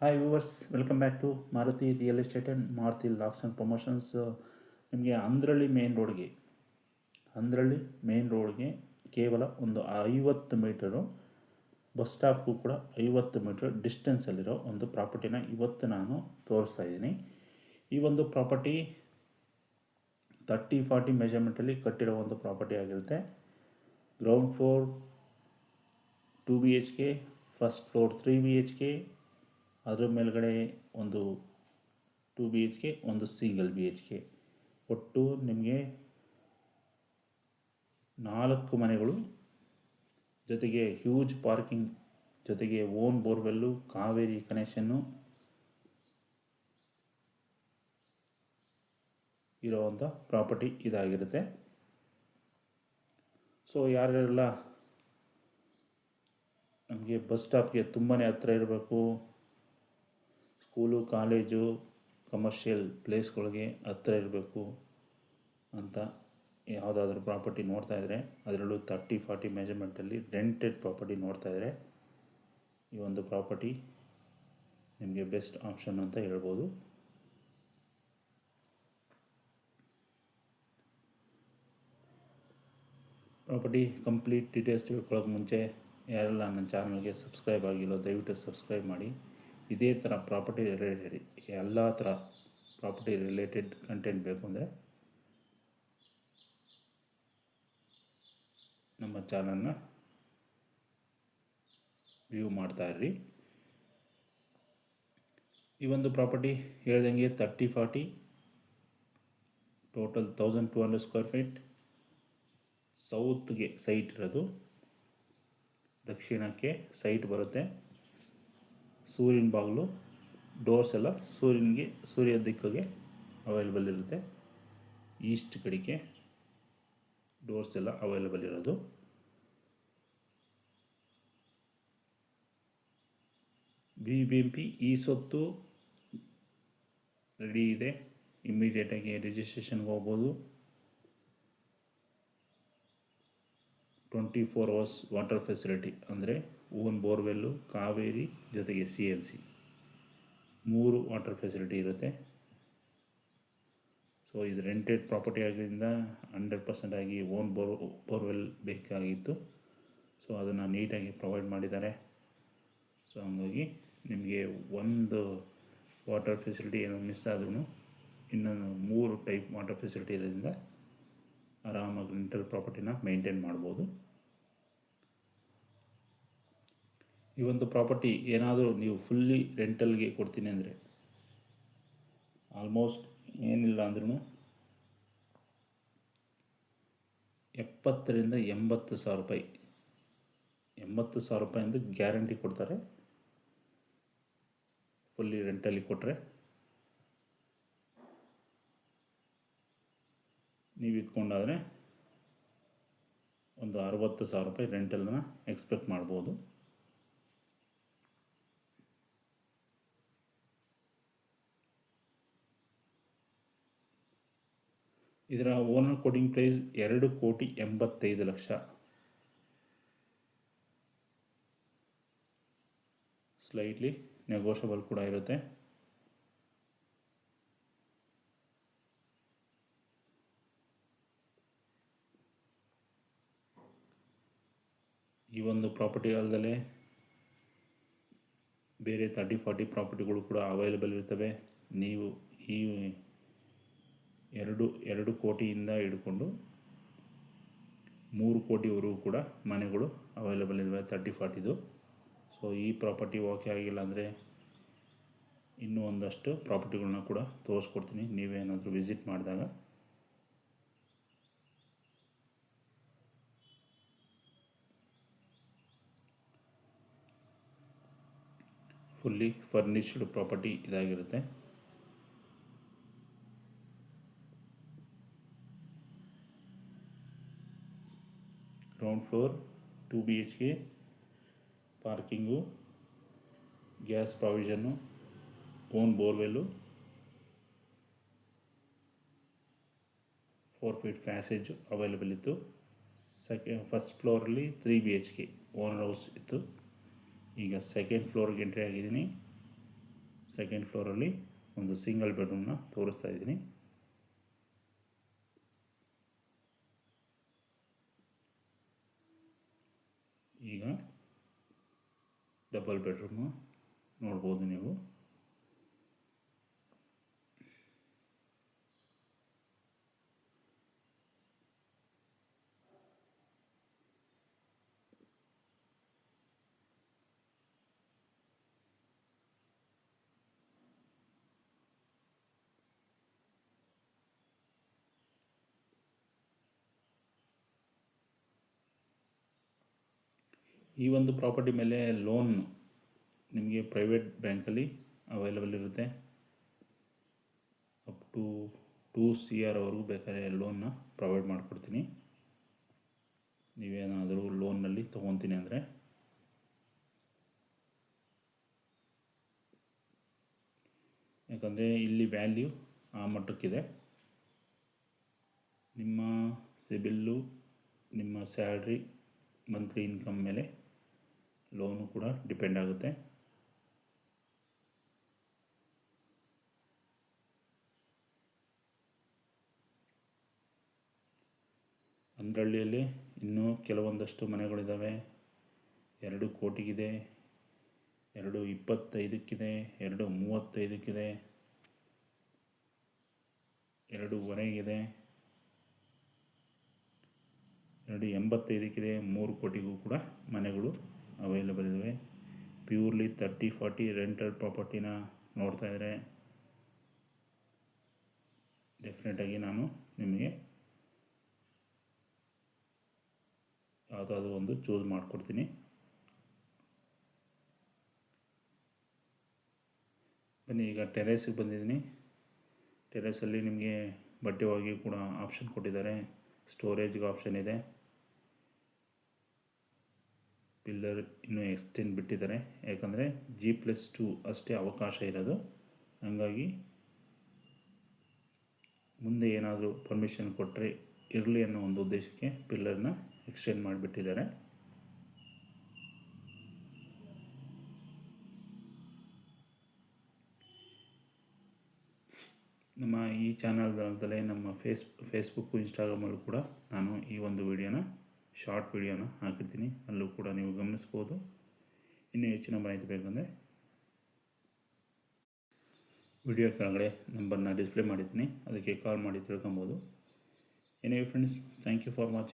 Hi viewers, welcome back to Maruti real estate and Maruti locks and promotions. ನಿಮಗೆ ಅಂದ್ರಳ್ಳಿ main ರೋಡ್ಗೆ ಕೇವಲ ಒಂದು 50 ಮೀಟರು, ಬಸ್ ಸ್ಟಾಪ್ಗೂ ಕೂಡ 50 ಮೀಟರ್ ಡಿಸ್ಟೆನ್ಸಲ್ಲಿರೋ ಒಂದು ಪ್ರಾಪರ್ಟಿನ ಇವತ್ತು ನಾನು ತೋರಿಸ್ತಾ ಇದ್ದೀನಿ. ಈ ಒಂದು ಪ್ರಾಪರ್ಟಿ 30-40 ಮೆಜರ್ಮೆಂಟಲ್ಲಿ ಕಟ್ಟಿರೋ ಒಂದು ಪ್ರಾಪರ್ಟಿ ಆಗಿರುತ್ತೆ. Ground floor 2 BHK, first floor 3 BHK, ಅದರ ಮೇಲ್ಗಡೆ ಒಂದು 2 BHK, ಒಂದು ಸಿಂಗಲ್ BHK, ಒಟ್ಟು ನಿಮಗೆ 4 ಮನೆಗಳು, ಜೊತೆಗೆ ಹ್ಯೂಜ್ ಪಾರ್ಕಿಂಗ್, ಜೊತೆಗೆ ಓನ್ ಬೋರ್ವೆಲ್ಲು, ಕಾವೇರಿ ಕನೆಕ್ಷನ್ನು ಇರೋವಂಥ ಪ್ರಾಪರ್ಟಿ ಇದಾಗಿರುತ್ತೆ. ಸೊ ಯಾರೆಲ್ಲ ನಮಗೆ ಬಸ್ ಸ್ಟಾಪ್ಗೆ ತುಂಬಾ ಹತ್ತಿರ ಇರಬೇಕು, ಸ್ಕೂಲು, ಕಾಲೇಜು, ಕಮರ್ಷಿಯಲ್ ಪ್ಲೇಸ್ಗಳಿಗೆ ಹತ್ತಿರ ಇರಬೇಕು ಅಂತ ಯಾವುದಾದ್ರೂ ಪ್ರಾಪರ್ಟಿ ನೋಡ್ತಾ ಇದ್ದರೆ, ಅದರಲ್ಲೂ 30-40 ಮೆಜರ್ಮೆಂಟಲ್ಲಿ ರೆಂಟೆಡ್ ಪ್ರಾಪರ್ಟಿ ನೋಡ್ತಾ ಇದ್ದರೆ ಈ ಒಂದು ಪ್ರಾಪರ್ಟಿ ನಿಮಗೆ ಬೆಸ್ಟ್ ಆಪ್ಷನ್ ಅಂತ ಹೇಳ್ಬೋದು. ಪ್ರಾಪರ್ಟಿ ಕಂಪ್ಲೀಟ್ ಡೀಟೇಲ್ಸ್ ತಿಳ್ಕೊಳ್ಳೋಕೆ ಮುಂಚೆ ಯಾರೆಲ್ಲ ನನ್ನ ಚಾನಲ್ಗೆ ಸಬ್ಸ್ಕ್ರೈಬ್ ಆಗಿಲ್ಲೋ ದಯವಿಟ್ಟು ಸಬ್ಸ್ಕ್ರೈಬ್ ಮಾಡಿ. ಇದೇ ಥರ ಪ್ರಾಪರ್ಟಿ ರಿಲೇಟೆಡ್ ಎಲ್ಲ ಥರ ಪ್ರಾಪರ್ಟಿ ರಿಲೇಟೆಡ್ ಕಂಟೆಂಟ್ ಬೇಕು ಅಂದರೆ ನಮ್ಮ ಚಾನಲ್ನ ವ್ಯೂ ಮಾಡ್ತಾಯಿರ್ರಿ. ಈ ಒಂದು ಪ್ರಾಪರ್ಟಿ ಹೇಳ್ದಂಗೆ 30-40 ಟೋಟಲ್ 1200 ಸ್ಕ್ವೇರ್ ಫೀಟ್. ಸೌತ್ಗೆ ಸೈಟ್ ಇರೋದು, ದಕ್ಷಿಣಕ್ಕೆ ಸೈಟ್ ಬರುತ್ತೆ. ಸೂರ್ಯನ ಬಾಗಿಲು, ಡೋರ್ಸ್ ಎಲ್ಲ ಸೂರ್ಯ ದಿಕ್ಕಿಗೆ ಅವೈಲೇಬಲ್ ಇರುತ್ತೆ. ಈಸ್ಟ್ ಕಡೆಗೆ ಡೋರ್ಸ್ ಎಲ್ಲ ಅವೈಲೇಬಲ್ ಇರೋದು. BBMP ಈ ಸೊತ್ತು ರೆಡಿ ಇದೆ, ಇಮ್ಮಿಡಿಯೇಟಾಗಿ ರಿಜಿಸ್ಟ್ರೇಷನ್ಗೆ ಹೋಗ್ಬೋದು. 24 hours ವಾಟರ್ ಫೆಸಿಲಿಟಿ, ಅಂದರೆ ಓನ್ ಬೋರ್ವೆಲ್ಲು, ಕಾವೇರಿ, ಜೊತೆಗೆ CMC 3 ವಾಟರ್ ಫೆಸಿಲಿಟಿ ಇರುತ್ತೆ. ಸೊ ಇದು ರೆಂಟೆಡ್ ಪ್ರಾಪರ್ಟಿ ಆಗಿದ್ದರಿಂದ 100% ಆಗಿ ಓನ್ ಬೋರ್ವೆಲ್ ಬೇಕಾಗಿತ್ತು. ಸೊ ಅದನ್ನು ನೀಟಾಗಿ ಪ್ರೊವೈಡ್ ಮಾಡಿದ್ದಾರೆ. ಸೊ ಹಂಗಾಗಿ ನಿಮಗೆ ಒಂದು ವಾಟರ್ ಫೆಸಿಲಿಟಿ ಏನೋ ಮಿಸ್ ಆದ್ರೂ ಇನ್ನೊಂದು 3 ಟೈಪ್ ವಾಟರ್ ಫೆಸಿಲಿಟಿ ಇರೋದ್ರಿಂದ ಆರಾಮಾಗಿ ರೆಂಟಲ್ ಪ್ರಾಪರ್ಟಿನ ಮೇಂಟೈನ್ ಮಾಡ್ಬೋದು. ಈ ಒಂದು ಪ್ರಾಪರ್ಟಿ ಏನಾದರೂ ನೀವು ಫುಲ್ಲಿ ರೆಂಟಲ್ಗೆ ಕೊಡ್ತೀನಿ ಅಂದರೆ ಆಲ್ಮೋಸ್ಟ್ ಏನಿಲ್ಲ ಅಂದ್ರೂ 70,000-80,000 ರೂಪಾಯಿ, 80,000 ರೂಪಾಯಿ ಅಂತ ಗ್ಯಾರಂಟಿ ಕೊಡ್ತಾರೆ ಫುಲ್ಲಿ ರೆಂಟಲ್ಲಿ ಕೊಟ್ಟರೆ. ನೀವು ಇದ್ಕೊಂಡಾದರೆ ಒಂದು 60,000 ರೂಪಾಯಿ ರೆಂಟಲ್ನ ಎಕ್ಸ್ಪೆಕ್ಟ್ ಮಾಡ್ಬೋದು. ಇದರ owner quoting price 2,85,00,000. Slightly negotiable ಕೂಡ ಇರುತ್ತೆ. ಈ ಒಂದು ಪ್ರಾಪರ್ಟಿ ಅಲ್ಲದೆ ಬೇರೆ 30-40 ಪ್ರಾಪರ್ಟಿಗಳು ಕೂಡ ಅವೈಲೇಬಲ್ ಇರ್ತವೆ. ನೀವು ಈ 2 ಕೋಟಿಯಿಂದ ಹಿಡ್ಕೊಂಡು 3 ಕೋಟಿವರೆಗೂ ಕೂಡ ಮನೆಗಳು ಅವೈಲೇಬಲ್ ಇವೆ 30-40. ಸೊ ಈ ಪ್ರಾಪರ್ಟಿ ಓಕೆ ಆಗಿಲ್ಲ ಅಂದರೆ ಇನ್ನೂ ಒಂದಷ್ಟು ಪ್ರಾಪರ್ಟಿಗಳನ್ನ ಕೂಡ ತೋರಿಸ್ಕೊಡ್ತೀನಿ ನೀವೇನಾದರೂ ವಿಸಿಟ್ ಮಾಡಿದಾಗ. ಫುಲ್ಲಿ ಫರ್ನಿಶ್ಡ್ ಪ್ರಾಪರ್ಟಿ ಇದಾಗಿರುತ್ತೆ. Ground floor 2 BHK, parking, gas provision, own borewell, 4 feet passage available ಇತ್ತು. ಫಸ್ಟ್ ಫ್ಲೋರಲ್ಲಿ 3 BHK ಓನರ್ ಹೌಸ್ ಇತ್ತು. ಈಗ ಸೆಕೆಂಡ್ ಫ್ಲೋರ್ಗೆ ಎಂಟ್ರಿ ಆಗಿದ್ದೀನಿ. ಸೆಕೆಂಡ್ ಫ್ಲೋರಲ್ಲಿ ಒಂದು ಸಿಂಗಲ್ ಬೆಡ್ರೂಮ್ನ ತೋರಿಸ್ತಾ ಇದ್ದೀನಿ. ಈಗ ಡಬಲ್ ಬೆಡ್ರೂಮು ನೋಡ್ಬೋದು ನೀವು. ಈ ಒಂದು ಪ್ರಾಪರ್ಟಿ ಮೇಲೆ ಲೋನ್ ನಿಮಗೆ ಪ್ರೈವೇಟ್ ಬ್ಯಾಂಕಲ್ಲಿ ಅವೈಲಬಲ್ ಇರುತ್ತೆ. ಅಪ್ ಟು 2 CR ವರೆಗೂ ಬೇಕಾದ್ರೆ ಲೋನ್ನ ಪ್ರೊವೈಡ್ ಮಾಡಿಕೊಡ್ತೀನಿ. ನೀವೇನಾದರೂ ಲೋನ್ನಲ್ಲಿ ತೊಗೊತೀನಿ ಅಂದರೆ. ಯಾಕಂದರೆ ಇಲ್ಲಿ ವ್ಯಾಲ್ಯೂ ಆ ಮಟ್ಟಕ್ಕಿದೆ. ನಿಮ್ಮ ಸಿಬಿಲ್ಲು, ನಿಮ್ಮ ಸ್ಯಾಲ್ರಿ, ಮಂತ್ಲಿ ಇನ್ಕಮ್ ಮೇಲೆ ಲೋನು ಕೂಡ ಡಿಪೆಂಡ್ ಆಗುತ್ತೆ. ಅಂದ್ರಳ್ಳಿಯಲ್ಲಿ ಇನ್ನೂ ಕೆಲವೊಂದಷ್ಟು ಮನೆಗಳಿದ್ದಾವೆ. 2 ಕೋಟಿಗಿದೆ, 2.25ಕ್ಕಿದೆ, 2.35ಕ್ಕಿದೆ, 2.25ಗಿದೆ, 2.85ಕ್ಕಿದೆ, 3 ಕೋಟಿಗೂ ಕೂಡ ಮನೆಗಳು ಅವೈಲಬಲ್ ಇದ್ದಾವೆ. ಪ್ಯೂರ್ಲಿ 30-40 ರೆಂಟಲ್ ಪ್ರಾಪರ್ಟಿನ ನೋಡ್ತಾ ಇದ್ದರೆ ಡೆಫಿನೆಟಾಗಿ ನಾನು ನಿಮಗೆ ಯಾವುದಾದ್ರೂ ಒಂದು ಚೂಸ್ ಮಾಡಿಕೊಡ್ತೀನಿ. ಬನ್ನಿ, ಈಗ ಟೆರೇಸಿಗೆ ಬಂದಿದ್ದೀನಿ. ಟೆರೇಸಲ್ಲಿ ನಿಮಗೆ ಬಟ್ಟೆ ಒಗೆಯೋ ಕೂಡ ಆಪ್ಷನ್ ಕೊಟ್ಟಿದ್ದಾರೆ. ಸ್ಟೋರೇಜ್ಗೆ ಆಪ್ಷನ್ ಇದೆ. ಪಿಲ್ಲರ್ ಇನ್ನೂ ಎಕ್ಸ್ಟೆಂಡ್ ಬಿಟ್ಟಿದ್ದಾರೆ. ಯಾಕಂದರೆ G+2 ಅಷ್ಟೇ ಅವಕಾಶ ಇರೋದು. ಹಾಗಾಗಿ ಮುಂದೆ ಏನಾದರೂ ಪರ್ಮಿಷನ್ ಕೊಟ್ಟರೆ ಇರಲಿ ಅನ್ನೋ ಒಂದು ಉದ್ದೇಶಕ್ಕೆ ಪಿಲ್ಲರ್ನ ಎಕ್ಸ್ಟೆಂಡ್ ಮಾಡಿಬಿಟ್ಟಿದ್ದಾರೆ. ನಮ್ಮ ಈ ಚಾನಲ್ದಲ್ಲೇ ನಮ್ಮ ಫೇಸ್ಬುಕ್ಕು, ಇನ್ಸ್ಟಾಗ್ರಾಮಲ್ಲೂ ಕೂಡ ನಾನು ಈ ಒಂದು ಶಾರ್ಟ್ ವಿಡಿಯೋನ ಹಾಕಿರ್ತೀನಿ. ಅಲ್ಲೂ ಕೂಡ ನೀವು ಗಮನಿಸ್ಬೋದು. ಇನ್ನೂ ಹೆಚ್ಚಿನ ಮಾಹಿತಿ ಬೇಕಂದರೆ ವಿಡಿಯೋ ಕೆಳಗಡೆ ನಂಬರ್ನ ಡಿಸ್ಪ್ಲೇ ಮಾಡಿದ್ದೀನಿ, ಅದಕ್ಕೆ ಕಾಲ್ ಮಾಡಿ ತಿಳ್ಕೊಬೋದು. Anyway friends, thank you for watching.